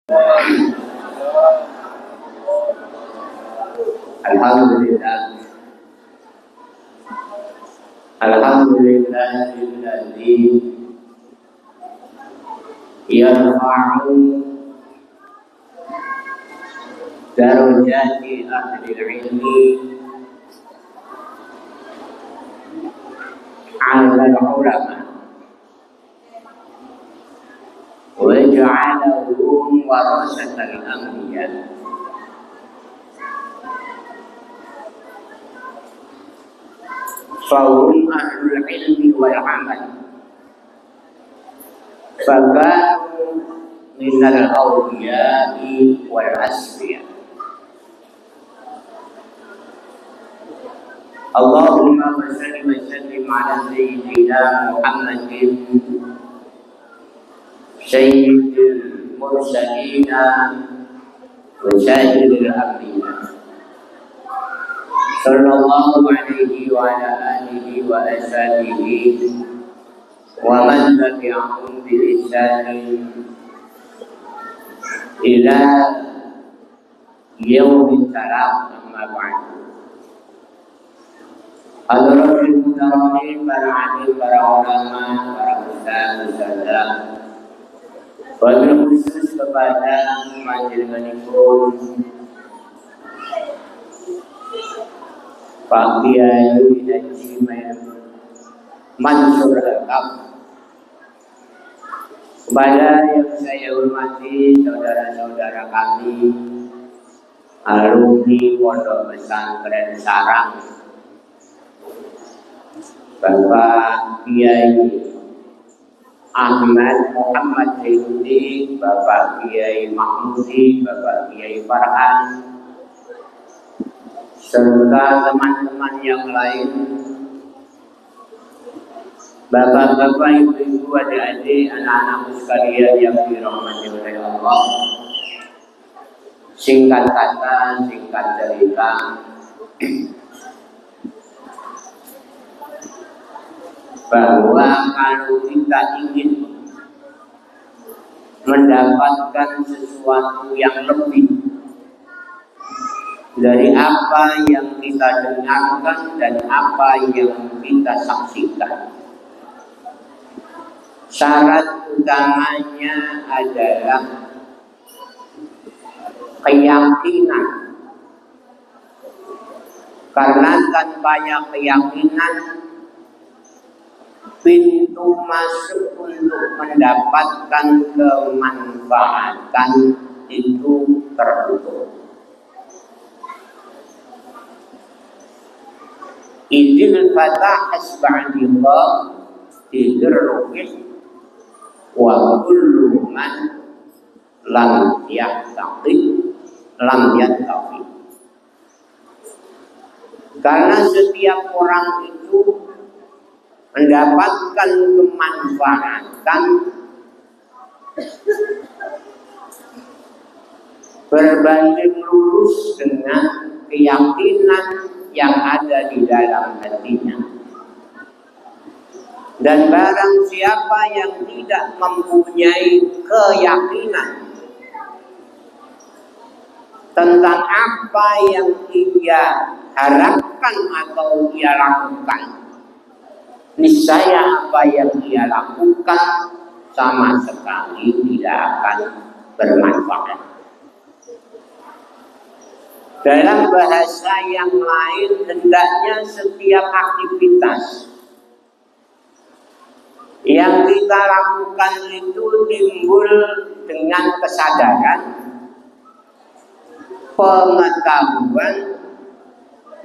Alhamdulillah. Alhamdulillahilladzi yarfa'u darajati ahli ilmi 'ala al-ulama wa ja'alahum warasatal anbiya. Fahum ahlul ilmi wal amal fakanu minal awliya'i wal asfiya. Allahumma salli wa sallim ala sayyidina Muhammadin sayyidil mursalina wa sayyidil anbiya sallallahu alaihi wa ala alihi wa ashabihi wa man tabi'ahum bi ihsanin ila yaumil salam. Amma ba'du. Hadirin mutaramin, para alim, para ulama, para ustaz, ustazah, wabil khusus kepada majelisanikum Pak Kiai Haji Mansur Al-Kaf, kepada yang saya hormati saudara-saudara kami alumni Pondok Pesantren Sarang, Bapak Kiai Ahmad Muhammad Zainuddin, Bapak Kiai Mahmudi, Bapak Kiai Farhan, serta teman-teman yang lain, bapak-bapak, ibu-ibu, adik-adik, anak-anakku sekalian yang dirahmati oleh Allah. Singkat kata, singkat cerita, bahwa kalau kita ingin mendapatkan sesuatu yang lebih dari apa yang kita dengarkan dan apa yang kita saksikan, syarat utamanya adalah keyakinan. Karena tanpa keyakinan, pintu masuk untuk mendapatkan kemanfaatan itu tertutup. Idil fatah asba'dillah idil wa kullu man lam yattaqi lam yattaqi. Karena setiap orang itu mendapatkan kemanfaatan berbanding lurus dengan keyakinan yang ada di dalam hatinya. Dan barang siapa yang tidak mempunyai keyakinan tentang apa yang ia harapkan atau ia lakukan, niscaya apa yang ia lakukan sama sekali tidak akan bermanfaat. Dalam bahasa yang lain, hendaknya setiap aktivitas yang kita lakukan itu timbul dengan kesadaran, pengetahuan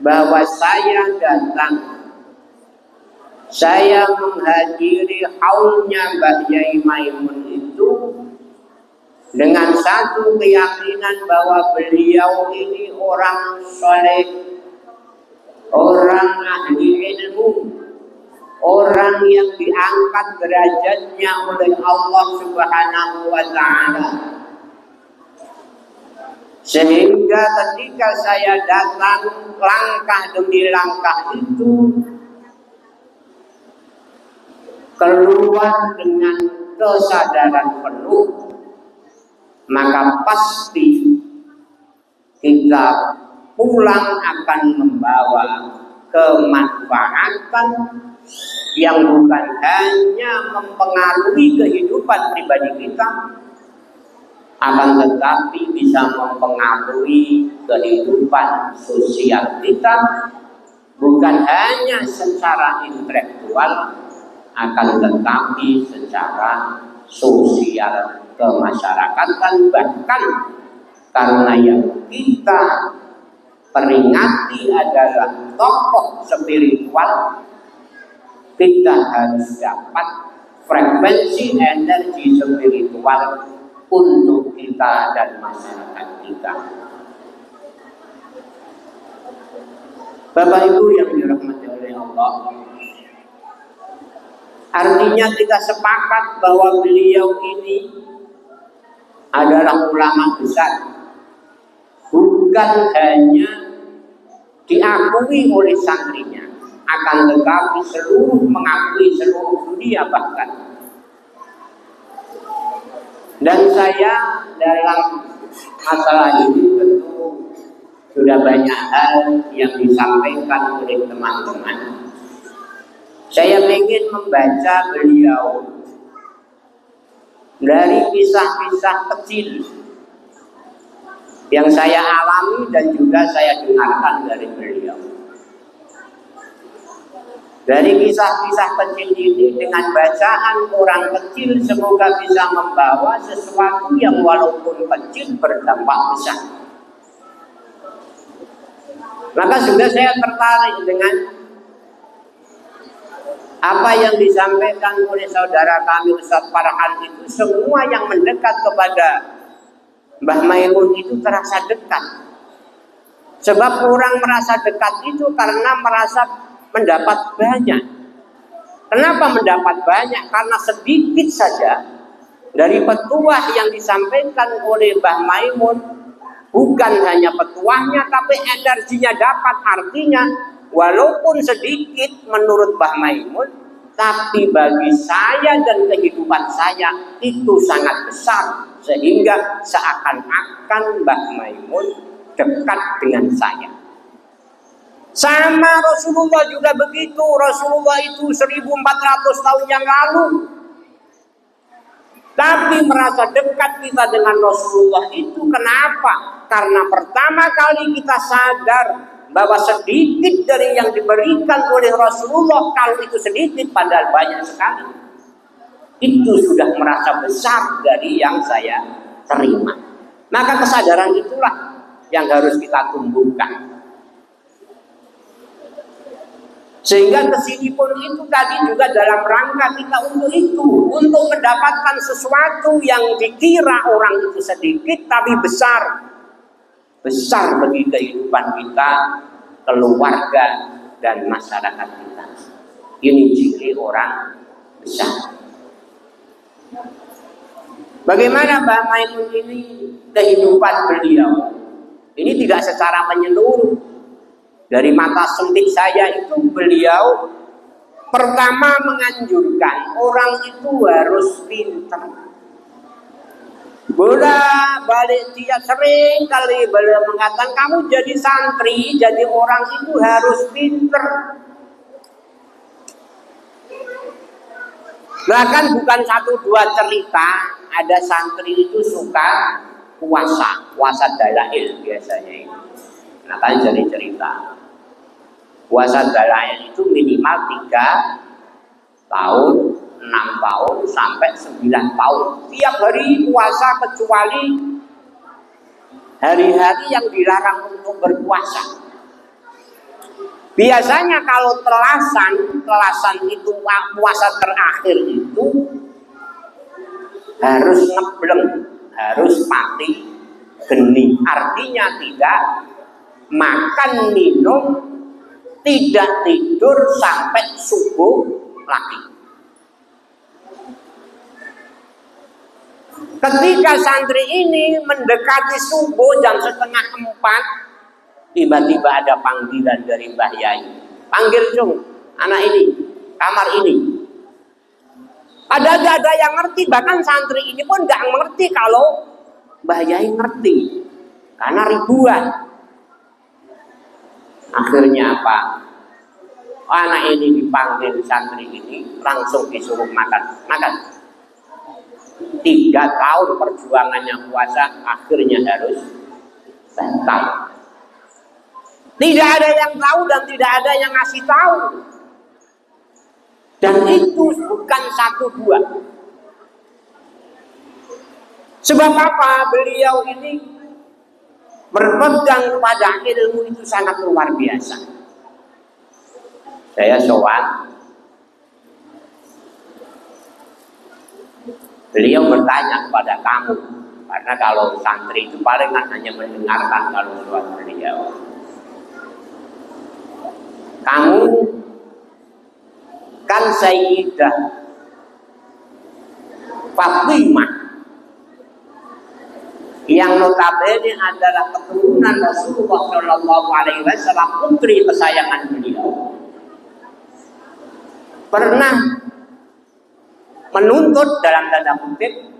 bahwa saya datang, saya menghadiri haulnya Mbah Yai Maimun itu dengan satu keyakinan bahwa beliau ini orang soleh, orang ahli ilmu, orang yang diangkat derajatnya oleh Allah Subhanahu wa ta'ala. Sehingga ketika saya datang langkah demi langkah itu keluar dengan kesadaran penuh maka pasti kita pulang akan membawa kemanfaatan yang bukan hanya mempengaruhi kehidupan pribadi kita, akan tetapi bisa mempengaruhi kehidupan sosial kita, bukan hanya secara intelektual, akan tetapi secara sosial kemasyarakatan, bahkan karena yang kita peringati adalah tokoh spiritual, kita harus dapat frekuensi energi spiritual untuk kita dan masyarakat kita. Bapak Ibu yang dirahmati oleh Allah, artinya kita sepakat bahwa beliau ini adalah ulama besar, bukan hanya diakui oleh santrinya, akan tetapi mengakui seluruh dunia bahkan. Dan saya dalam masalah ini tentu sudah banyak hal yang disampaikan oleh teman-teman. Saya ingin membaca beliau dari kisah-kisah kecil yang saya alami dan juga saya dengarkan dari beliau. Dari kisah-kisah kecil ini dengan bacaan orang kecil semoga bisa membawa sesuatu yang walaupun kecil berdampak besar. Maka sudah saya tertarik dengan apa yang disampaikan oleh saudara kami Ustaz Farhan itu. Semua yang mendekat kepada Mbah Maimun itu terasa dekat. Sebab orang merasa dekat itu karena merasa mendapat banyak. Kenapa mendapat banyak? Karena sedikit saja dari petuah yang disampaikan oleh Mbah Maimun, bukan hanya petuahnya tapi energinya dapat. Artinya walaupun sedikit menurut Mbah Maimun, tapi bagi saya dan kehidupan saya itu sangat besar, sehingga seakan-akan Mbah Maimun dekat dengan saya. Sama Rasulullah juga begitu. Rasulullah itu 1400 tahun yang lalu, tapi merasa dekat kita dengan Rasulullah itu kenapa? Karena pertama kali kita sadar bahwa sedikit dari yang diberikan oleh Rasulullah, kalau itu sedikit padahal banyak sekali, itu sudah merasa besar dari yang saya terima. Maka kesadaran itulah yang harus kita tumbuhkan. Sehingga kesini pun itu tadi juga dalam rangka kita untuk itu, untuk mendapatkan sesuatu yang dikira orang itu sedikit tapi besar bagi kehidupan kita, keluarga dan masyarakat kita. Ini ciri orang besar. Bagaimana Mbah Maimun ini kehidupan beliau? Ini tidak secara menyeluruh. Dari mata sempit saya itu beliau pertama menganjurkan orang itu harus pintar. Bola balik dia sering kali beliau mengatakan kamu jadi santri, jadi orang itu harus pintar. Bahkan bukan satu dua cerita, ada santri itu suka puasa dalail biasanya itu. Nah kan jadi cerita. Puasa dalail itu minimal 3 tahun, 6 tahun, sampai 9 tahun. Tiap hari puasa kecuali hari-hari yang dilarang untuk berpuasa. Biasanya kalau telasan itu puasa terakhir itu harus ngebleng, harus mati geni. Artinya tidak makan, minum, tidak tidur sampai subuh lagi. Ketika santri ini mendekati subuh jam 3:30, tiba-tiba ada panggilan dari Mbah Yai. Panggil Jung, anak ini, kamar ini. Padahal gak ada yang ngerti, bahkan santri ini pun gak mengerti kalau Mbah Yai ngerti karena ribuan. Akhirnya apa? Anak ini dipanggil santri ini langsung disuruh makan. 3 tahun perjuangannya puasa akhirnya harus batal. Tidak ada yang tahu dan tidak ada yang ngasih tahu. Dan itu bukan 1-2. Sebab apa? Beliau ini berpegang kepada ilmu itu sangat luar biasa. Saya sowan, beliau bertanya kepada kamu, karena kalau santri itu paling hanya mendengarkan kalau sowan beliau. Kamu kan Sayyidah Fatimah yang notabene adalah keturunan Rasulullah Shallallahu Alaihi Wasallam, putri kesayangan beliau, pernah menuntut dalam tanda kutip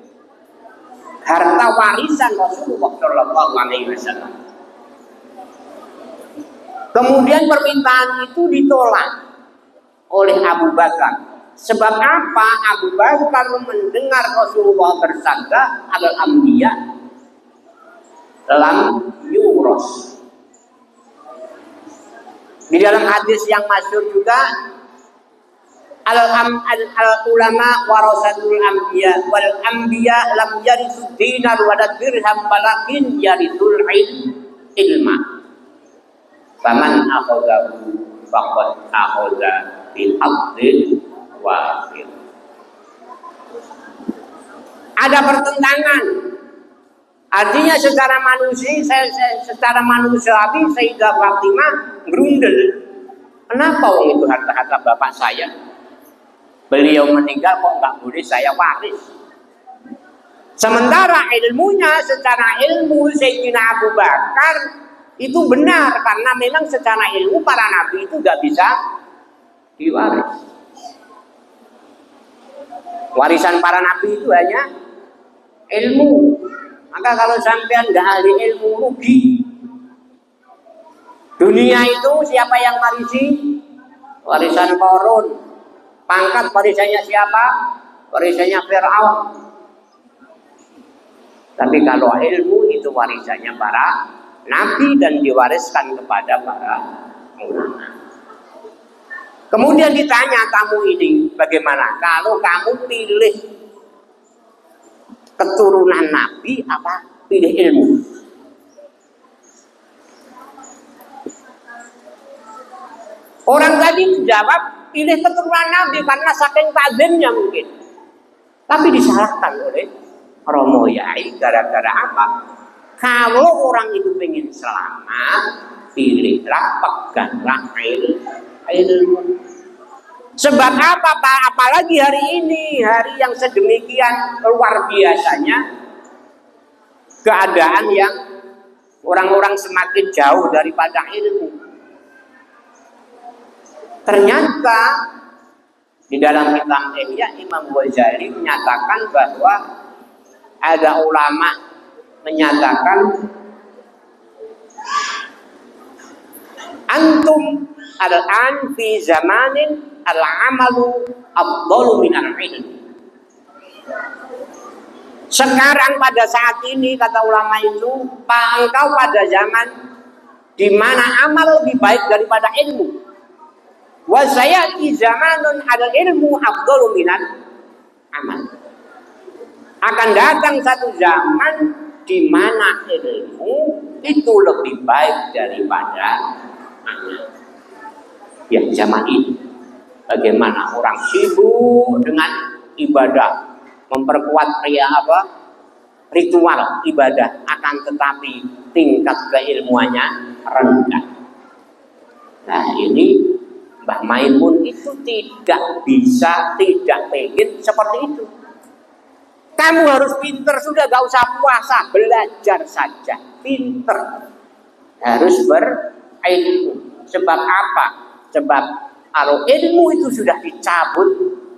harta warisan Rasulullah Shallallahu Alaihi Wasallam. Kemudian permintaan itu ditolak oleh Abu Bakar. Sebab apa? Abu Bakar mendengar Rasulullah bersabda, al-anbiya lam yuros. Di dalam hadis yang masyhur juga, al-ulama warasatul anbiya wal anbiya lam yarisu dinar wa dirham walakin yarisul ilma. Faman akhadhahu faqad akhadha bil haqqil wafir. Ada pertentangan. Artinya secara manusiawi Sayyidah Fatimah berundel. Kenapa itu harta-harta bapak saya? Beliau meninggal kok nggak boleh saya waris? Sementara ilmunya, secara ilmu Sayyidina Abu Bakar itu benar, karena memang secara ilmu para nabi itu nggak bisa diwaris. Warisan para nabi itu hanya ilmu. Maka kalau sampean nggak ahli ilmu, rugi. Dunia itu siapa yang warisi? Warisan Qarun. Pangkat warisannya siapa? Warisannya Fir'aun. Tapi kalau ilmu itu warisannya para nabi dan diwariskan kepada para ulama. Kemudian ditanya kamu ini bagaimana? Kalau kamu pilih keturunan nabi apa pilih ilmu? Orang tadi menjawab pilih keturunan nabi karena saking tajamnya mungkin. Tapi disalahkan oleh Romo Yai gara-gara apa? Kalau orang itu pengen selamat, pilihlah, peganglah ilmu. Sebab apa Pak? Apalagi hari ini, hari yang sedemikian luar biasanya, keadaan yang orang-orang semakin jauh daripada ilmu. Ternyata di dalam kitab Ihya Imam Ghazali menyatakan bahwa ada ulama menyatakan antum al-an fi zamanin al-amalu afdalu minal ilm. Sekarang pada saat ini kata ulama itu, engkau pada zaman di mana amal lebih baik daripada ilmu. Wa sayati zamanun al-ilmu afdalu minal amal. Akan datang satu zaman di mana ilmu itu lebih baik daripada amal. Ya, zaman ini bagaimana orang sibuk dengan ibadah, memperkuat ritual ibadah, akan tetapi tingkat keilmuannya rendah. Nah ini Mbah Maimun itu tidak bisa, tidak pengen seperti itu. Kamu harus pinter, sudah gak usah puasa, belajar saja, pinter. Harus berilmu. Sebab apa? Sebab kalau ilmu itu sudah dicabut,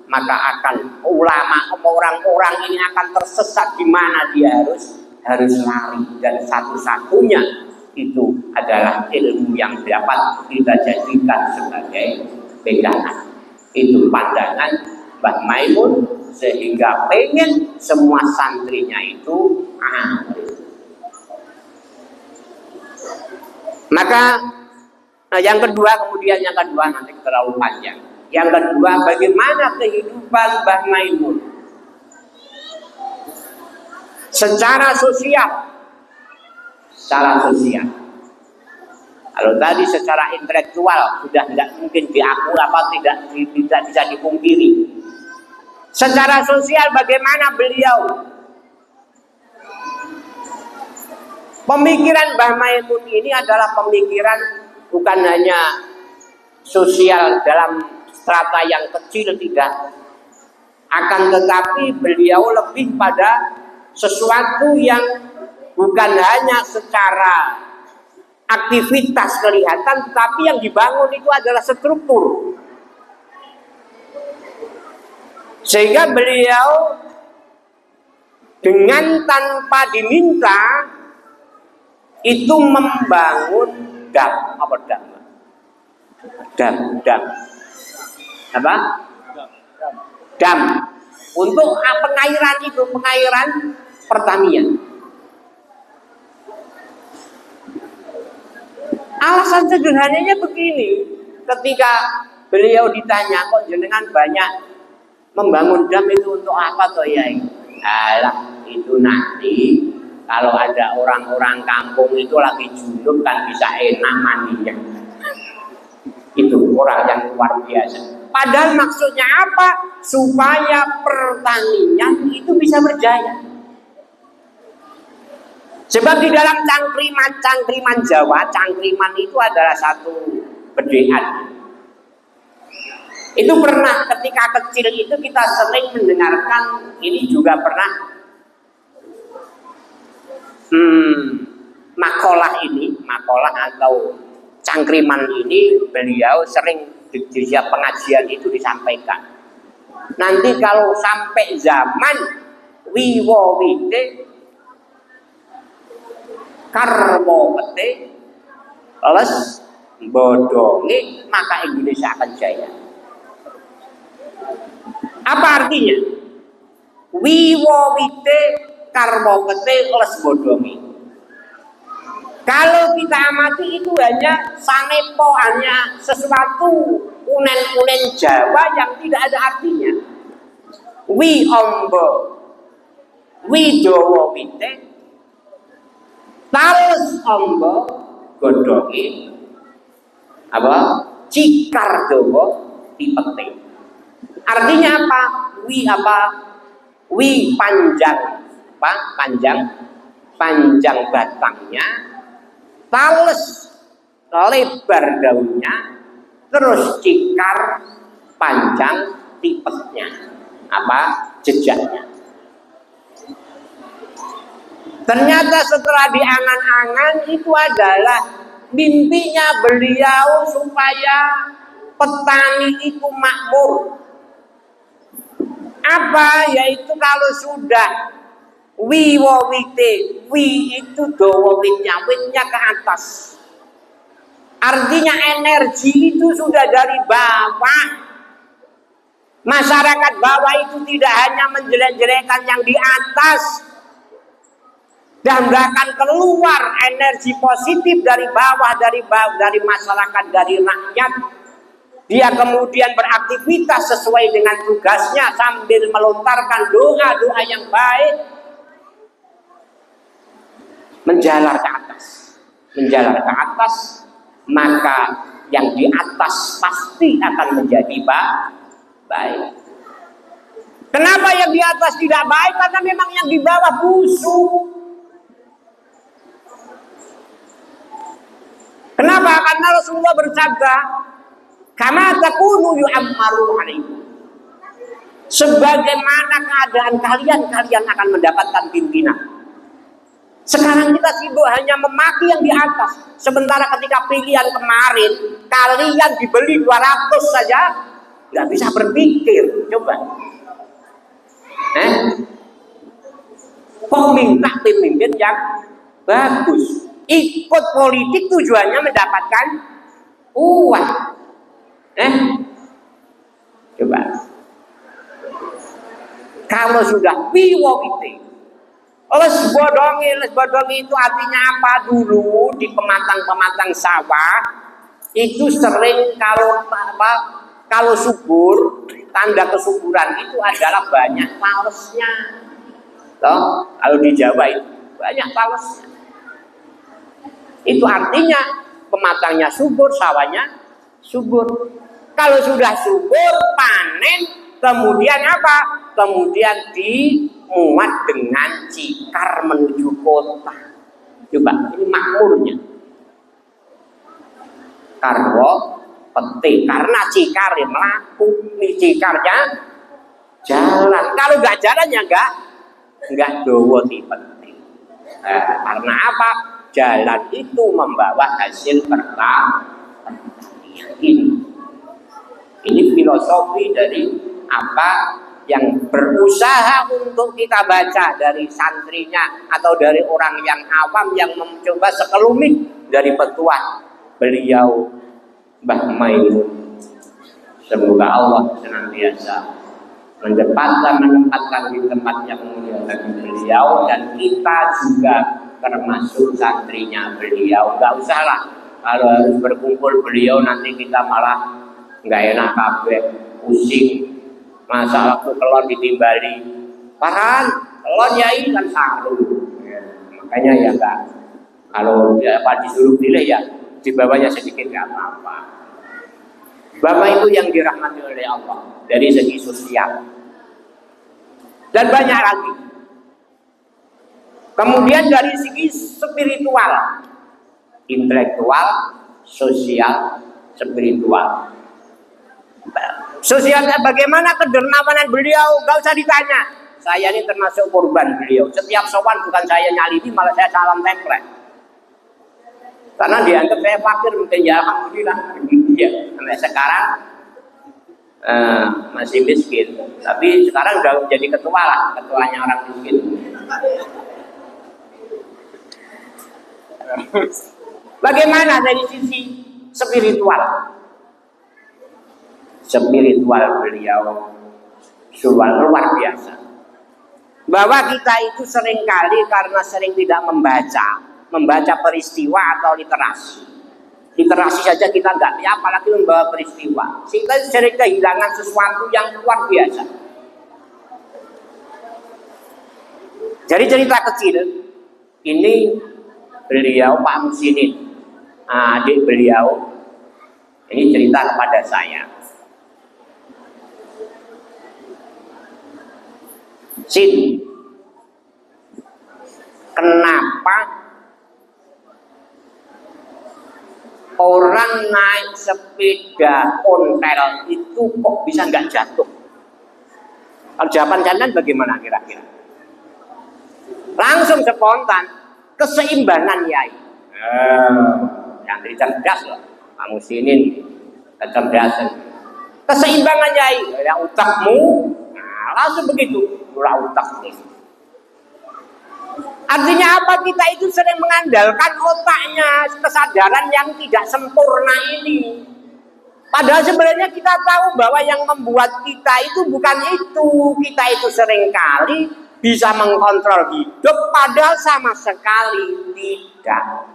maka akan ulama, orang-orang ini akan tersesat di mana dia harus harus lari, dan satu-satunya itu adalah ilmu yang dapat kita jadikan sebagai pegangan. Itu pandangan Mbah Maimun, sehingga pengen semua santrinya itu alim. Maka yang kedua, kemudian yang kedua nanti terlalu panjang. Yang kedua, bagaimana kehidupan Mbah Maimun secara sosial. Kalau tadi secara intelektual sudah tidak mungkin diakui, tidak bisa dipungkiri. Secara sosial bagaimana beliau? Pemikiran Mbah Maimun ini adalah pemikiran bukan hanya sosial dalam strata yang kecil, tidak. Akan tetapi beliau lebih pada sesuatu yang bukan hanya secara aktivitas kelihatan, tetapi yang dibangun itu adalah struktur. Sehingga beliau dengan tanpa diminta itu membangun dam. Apa dam? Dam untuk pengairan, itu pengairan pertanian. Alasan sederhananya begini, ketika beliau ditanya, kok jenengan banyak membangun dam itu untuk apa toh Yai? Alah, itu nanti kalau ada orang-orang kampung itu lagi junub kan bisa enak mandinya. Itu orang yang luar biasa. Padahal maksudnya apa? Supaya pertanian itu bisa berjaya. Sebab di dalam cangkriman Jawa, cangkriman itu adalah satu bedean. Itu pernah ketika kecil itu kita sering mendengarkan, ini juga pernah makalah atau cangkriman ini beliau sering di pengajian itu disampaikan. Nanti kalau sampai zaman wiwo wite karbo pete les bodongi, maka Indonesia akan jaya. Apa artinya? Wiwo wite karbo pete les bodongi. Kalau kita amati itu hanya sanepo, hanya sesuatu unen-unen Jawa yang tidak ada artinya. Wi ombo, wi dowo wite, tales ombo godongi, apa? Cikar dowo dipete. Artinya apa? Wi apa? Wi panjang, apa? Panjang batangnya, tales lebar daunnya, terus cikar panjang tipesnya, apa? Jejaknya. Ternyata setelah diangan-angan itu adalah mimpinya beliau supaya petani itu makmur. Apa? Yaitu kalau sudah wiwo wite, wi itu dowo witnya ke atas. Artinya energi itu sudah dari bawah. Masyarakat bawah itu tidak hanya menjelek-jelekan yang di atas, dan bahkan keluar energi positif dari bawah, dari masyarakat, dari rakyat. Dia kemudian beraktivitas sesuai dengan tugasnya sambil melontarkan doa-doa yang baik, menjalar ke atas, maka yang di atas pasti akan menjadi baik. Kenapa yang di atas tidak baik? Karena memang yang di bawah busuk. Kenapa? Karena Rasulullah bersabda, kama takunu yu'ammaru alaikum. Sebagaimana keadaan kalian akan mendapatkan pimpinan. Sekarang kita sibuk hanya memaki yang di atas. Sementara ketika pilihan kemarin, kalian dibeli 200 saja, nggak bisa berpikir. Coba. Kok minta pemimpin yang bagus? Ikut politik tujuannya mendapatkan uang. Coba. Kalau sudah piwowite, les bodongi itu artinya apa dulu di pematang sawah itu sering kalau subur, tanda kesuburan itu adalah banyak talesnya. Toh, kalau di Jawa itu banyak talesnya. Itu artinya pematangnya subur, sawahnya subur. Kalau sudah subur, panen, kemudian apa? Kemudian dimuat dengan cikar menuju kota. Coba, ini makmurnya. Karwo penting karena cikar melaku, ini cikarnya jalan. Kalau nggak jalan ya nggak dowo penting. Karena apa? Jalan itu membawa hasil pertanian. Ini filosofi dari apa yang berusaha untuk kita baca dari santrinya atau dari orang yang awam yang mencoba sekelumit dari petuah beliau Mbah Maimun. Semoga Allah senantiasa menempatkan di tempat yang mulia bagi beliau, dan kita juga termasuk santrinya beliau. Gak usahlah kalau harus berkumpul beliau nanti kita malah nggak enak kabeh, pusing. Masa waktu kelon ditimbali, Farhan, kelon yai kan saru. Makanya ya enggak. Kalau disuruh pilih ya dibawanya sedikit nggak apa-apa. Bapak itu yang dirahmati oleh Allah dari segi sosial dan banyak lagi. Kemudian dari segi spiritual, intelektual, sosial, spiritual. Sosialnya bagaimana kedermawanan beliau, gak usah ditanya. Saya ini termasuk korban beliau. Setiap sowan bukan saya nyalini, malah saya salam template. Karena dianggap saya fakir, mungkin ya alhamdulillah. Ya, sampai sekarang masih miskin. Tapi sekarang udah jadi ketua lah, ketuanya orang miskin. Bagaimana dari sisi spiritual? Spiritual beliau luar biasa. Bahwa kita itu seringkali karena sering tidak membaca peristiwa atau literasi. Literasi saja kita nggak, apalagi membawa peristiwa. Sehingga sering kehilangan sesuatu yang luar biasa. Jadi cerita kecil ini beliau Pak Musinin, adik beliau, ini cerita kepada saya. Sin, kenapa orang naik sepeda ontel itu kok bisa nggak jatuh? Kalau jawaban kalian bagaimana kira-kira? Langsung spontan, keseimbangan yai. Yang cerdas loh, kamu sini kecerdasan. Keseimbangan yai, ya utakmu, langsung begitu. Murah utak ini. Artinya apa? Kita itu sering mengandalkan otaknya, kesadaran yang tidak sempurna ini. Padahal sebenarnya kita tahu bahwa yang membuat kita itu bukan itu. Kita itu seringkali bisa mengkontrol hidup, padahal sama sekali tidak.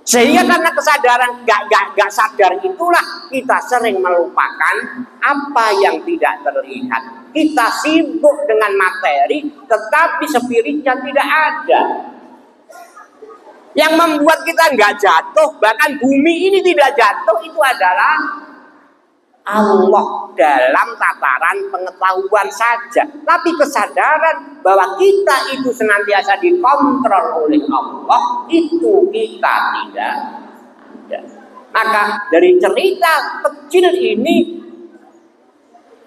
Sehingga karena kesadaran gak sadar itulah kita sering melupakan apa yang tidak terlihat. Kita sibuk dengan materi, tetapi spiritnya tidak ada. Yang membuat kita nggak jatuh, bahkan bumi ini tidak jatuh, itu adalah Allah dalam tataran pengetahuan saja. Tapi kesadaran bahwa kita itu senantiasa dikontrol oleh Allah, itu kita tidak ada. Maka dari cerita kecil ini,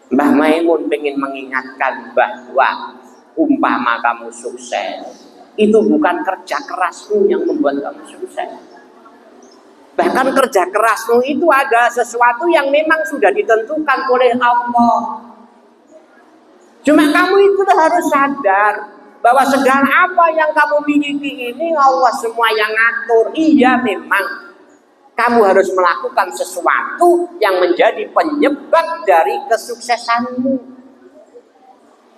Mbah Maimun ingin mengingatkan bahwa umpama kamu sukses, itu bukan kerja kerasmu yang membuat kamu sukses. Bahkan kerja kerasmu itu ada sesuatu yang memang sudah ditentukan oleh Allah. Cuma kamu itu harus sadar bahwa segala apa yang kamu miliki ini Allah semua yang ngatur. Iya memang kamu harus melakukan sesuatu yang menjadi penyebab dari kesuksesanmu.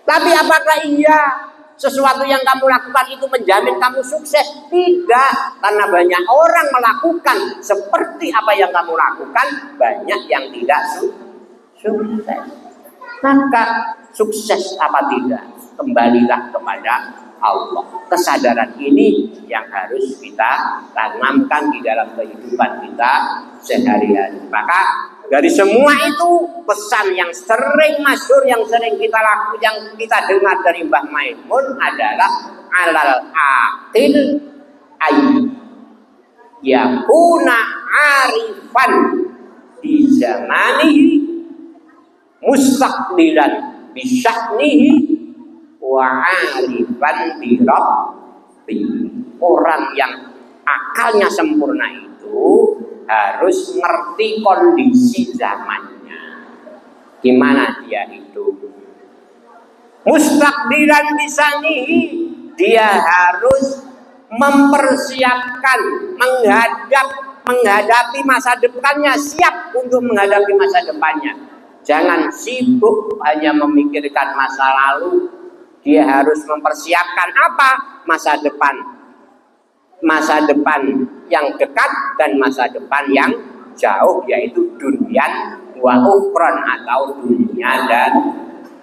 Tapi apakah iya sesuatu yang kamu lakukan itu menjamin kamu sukses? Tidak, karena banyak orang melakukan seperti apa yang kamu lakukan, banyak yang tidak sukses. Maka sukses apa tidak, kembalilah kepada Allah. Kesadaran ini yang harus kita tanamkan di dalam kehidupan kita sehari-hari. Maka dari semua itu pesan yang sering masyhur, yang sering kita lakukan, yang kita dengar dari Mbah Maimun adalah alal aqil ay yakuna arifan di zamanihi mustaqbilan bi sya'nihi wa arifan bi rabbi. Orang yang akalnya sempurna itu harus ngerti kondisi zamannya, gimana dia hidup. Mustaqbilan bisanihi, dia harus mempersiapkan, menghadapi masa depannya, siap untuk menghadapi masa depannya. Jangan sibuk hanya memikirkan masa lalu. Dia harus mempersiapkan apa? Masa depan. Masa depan yang dekat dan masa depan yang jauh, yaitu dunia wa ukhron, atau dunia dan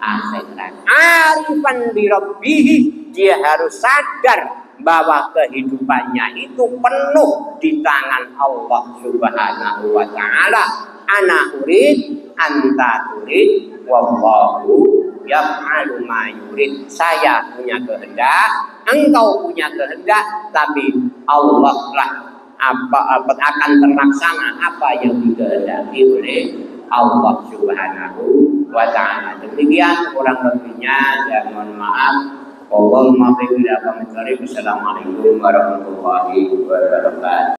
akhirat. Arifan bi rabbih, dia harus sadar bahwa kehidupannya itu penuh di tangan Allah Subhanahu wa taala. Ana urid anta turid wallahu yaf'alu ma yurid. Saya punya kehendak, engkau punya kehendak, tapi Allah lah akan terlaksana apa yang dikehendaki oleh Allah Subhanahu wa taala. Demikian kurang lebihnya, dan mohon maaf. Assalamualaikum warahmatullahi wabarakatuh.